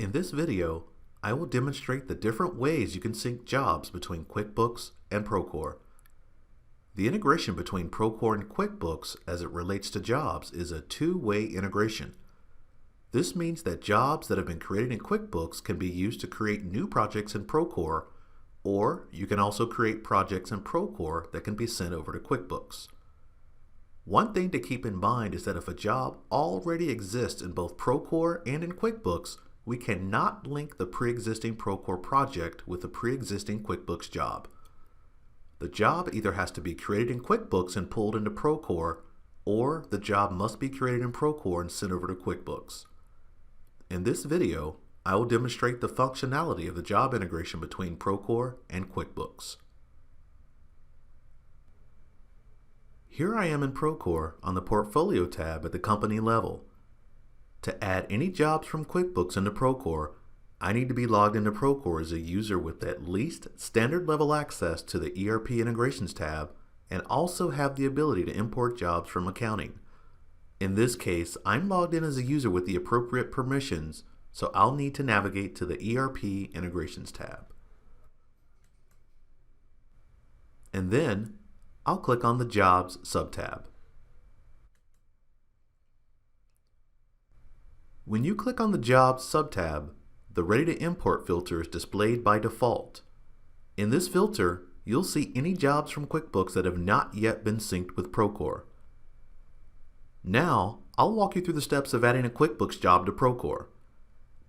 In this video, I will demonstrate the different ways you can sync jobs between QuickBooks and Procore. The integration between Procore and QuickBooks as it relates to jobs is a two-way integration. This means that jobs that have been created in QuickBooks can be used to create new projects in Procore, or you can also create projects in Procore that can be sent over to QuickBooks. One thing to keep in mind is that if a job already exists in both Procore and in QuickBooks, we cannot link the pre-existing Procore project with the pre-existing QuickBooks job. The job either has to be created in QuickBooks and pulled into Procore, or the job must be created in Procore and sent over to QuickBooks. In this video, I will demonstrate the functionality of the job integration between Procore and QuickBooks. Here I am in Procore on the Portfolio tab at the company level. To add any jobs from QuickBooks into Procore, I need to be logged into Procore as a user with at least standard level access to the ERP Integrations tab and also have the ability to import jobs from accounting. In this case, I'm logged in as a user with the appropriate permissions, so I'll need to navigate to the ERP Integrations tab. And then I'll click on the Jobs subtab. When you click on the Jobs subtab, the Ready to Import filter is displayed by default. In this filter, you'll see any jobs from QuickBooks that have not yet been synced with Procore. Now, I'll walk you through the steps of adding a QuickBooks job to Procore.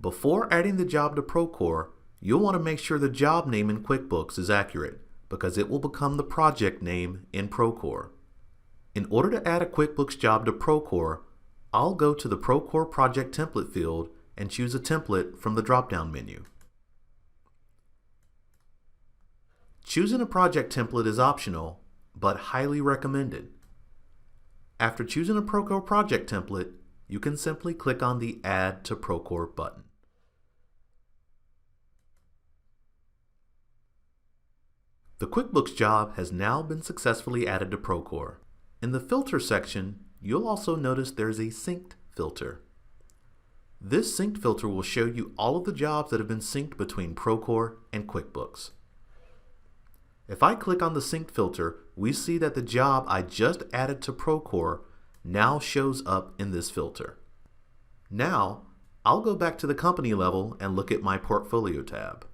Before adding the job to Procore, you'll want to make sure the job name in QuickBooks is accurate, because it will become the project name in Procore. In order to add a QuickBooks job to Procore, I'll go to the Procore Project template field and choose a template from the drop-down menu. Choosing a project template is optional, but highly recommended. After choosing a Procore project template, you can simply click on the Add to Procore button. The QuickBooks job has now been successfully added to Procore. In the Filter section, you'll also notice there's a Synced filter. This Synced filter will show you all of the jobs that have been synced between Procore and QuickBooks. If I click on the Synced filter, we see that the job I just added to Procore now shows up in this filter. Now, I'll go back to the company level and look at my Portfolio tab.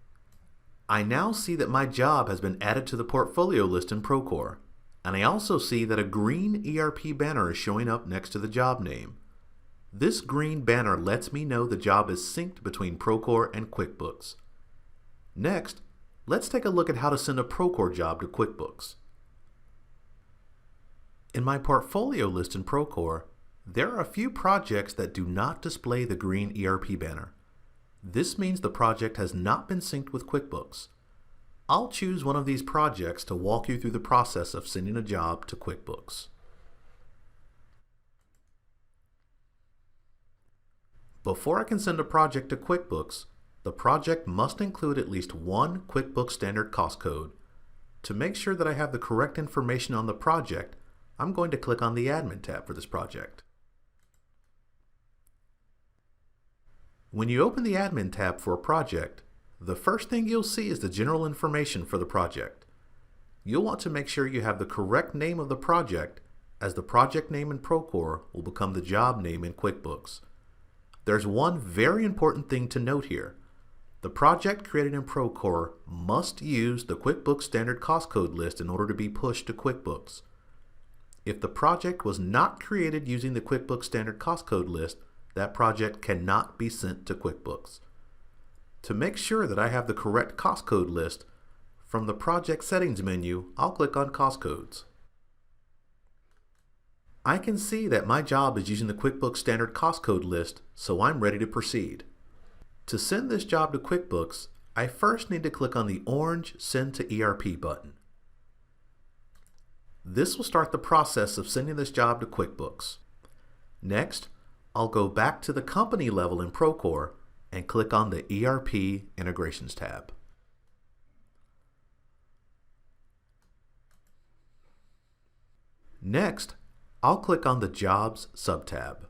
I now see that my job has been added to the portfolio list in Procore, and I also see that a green ERP banner is showing up next to the job name. This green banner lets me know the job is synced between Procore and QuickBooks. Next, let's take a look at how to send a Procore job to QuickBooks. In my portfolio list in Procore, there are a few projects that do not display the green ERP banner. This means the project has not been synced with QuickBooks. I'll choose one of these projects to walk you through the process of sending a job to QuickBooks. Before I can send a project to QuickBooks, the project must include at least one QuickBooks standard cost code. To make sure that I have the correct information on the project, I'm going to click on the Admin tab for this project. When you open the Admin tab for a project, the first thing you'll see is the general information for the project. You'll want to make sure you have the correct name of the project, as the project name in Procore will become the job name in QuickBooks. There's one very important thing to note here. The project created in Procore must use the QuickBooks standard cost code list in order to be pushed to QuickBooks. If the project was not created using the QuickBooks standard cost code list, that project cannot be sent to QuickBooks. To make sure that I have the correct cost code list, from the Project Settings menu, I'll click on Cost Codes. I can see that my job is using the QuickBooks standard cost code list, so I'm ready to proceed. To send this job to QuickBooks, I first need to click on the orange Send to ERP button. This will start the process of sending this job to QuickBooks. Next, I'll go back to the company level in Procore and click on the ERP Integrations tab. Next, I'll click on the Jobs subtab.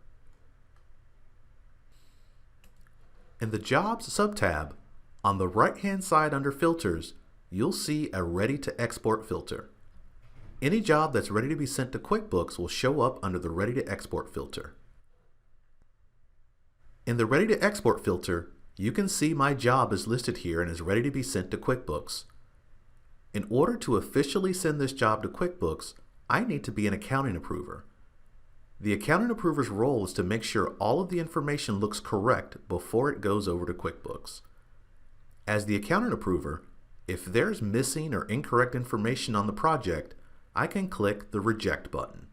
In the Jobs subtab, on the right-hand side under Filters, you'll see a Ready to Export filter. Any job that's ready to be sent to QuickBooks will show up under the Ready to Export filter. In the Ready to Export filter, you can see my job is listed here and is ready to be sent to QuickBooks. In order to officially send this job to QuickBooks, I need to be an accounting approver. The accounting approver's role is to make sure all of the information looks correct before it goes over to QuickBooks. As the accounting approver, if there's missing or incorrect information on the project, I can click the Reject button.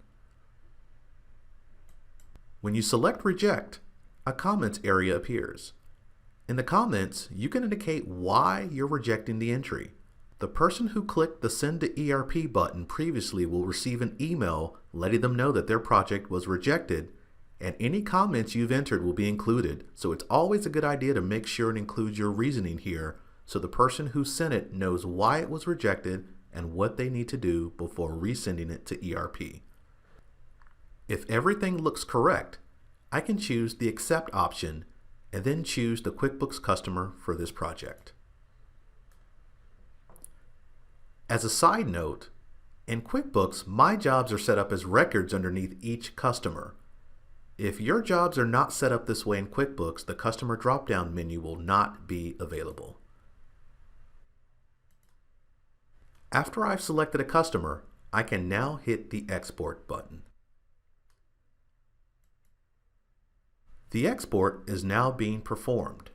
When you select Reject, a comments area appears. In the comments, you can indicate why you're rejecting the entry. The person who clicked the Send to ERP button previously will receive an email letting them know that their project was rejected, and any comments you've entered will be included, so it's always a good idea to make sure it includes your reasoning here so the person who sent it knows why it was rejected and what they need to do before resending it to ERP. If everything looks correct, I can choose the Accept option and then choose the QuickBooks customer for this project. As a side note, in QuickBooks, my jobs are set up as records underneath each customer. If your jobs are not set up this way in QuickBooks, the customer drop-down menu will not be available. After I've selected a customer, I can now hit the Export button. The export is now being performed.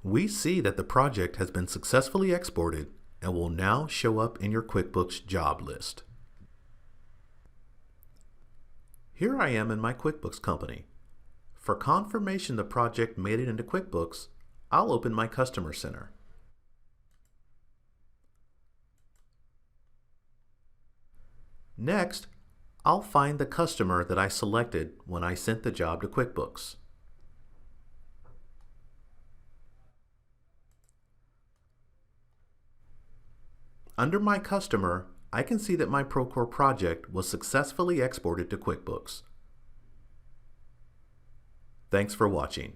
We see that the project has been successfully exported and will now show up in your QuickBooks job list. Here I am in my QuickBooks company. For confirmation the project made it into QuickBooks, I'll open my Customer Center. Next, I'll find the customer that I selected when I sent the job to QuickBooks. Under my customer, I can see that my Procore project was successfully exported to QuickBooks. Thanks for watching.